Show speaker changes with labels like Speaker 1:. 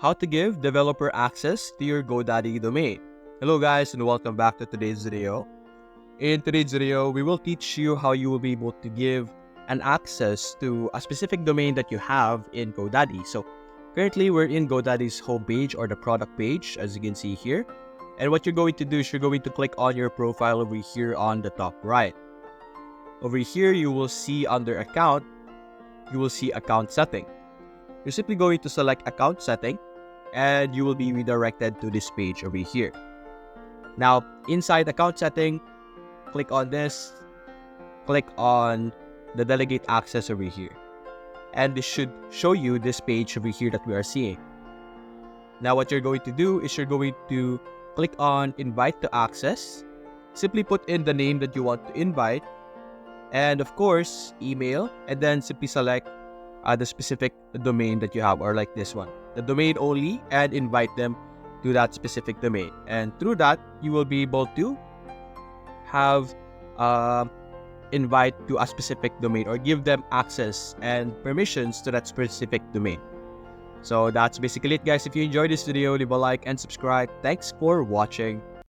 Speaker 1: how to give developer access to your GoDaddy domain. Hello guys and welcome back to today's video. In today's video, we will teach you how you will be able to give an access to a specific domain that you have in GoDaddy. So currently we're in GoDaddy's homepage or the product page, as you can see here. And what you're going to do is you're going to click on your profile over here on the top right. Over here, you will see under account, you will see account setting. You're simply going to select account setting and you will be redirected to this page over here. Now, inside account setting, click on this, click on the delegate access over here. And this should show you this page over here that we are seeing. Now, what you're going to do is you're going to click on invite to access. Simply put in the name that you want to invite. And of course, email, and then simply select the specific domain that you have, or like this one, the domain only, and invite them to that specific domain. And through that, you will be able to have invite to a specific domain or give them access and permissions to that specific domain. So that's basically it, guys. If you enjoyed this video, leave a like and subscribe. Thanks for watching.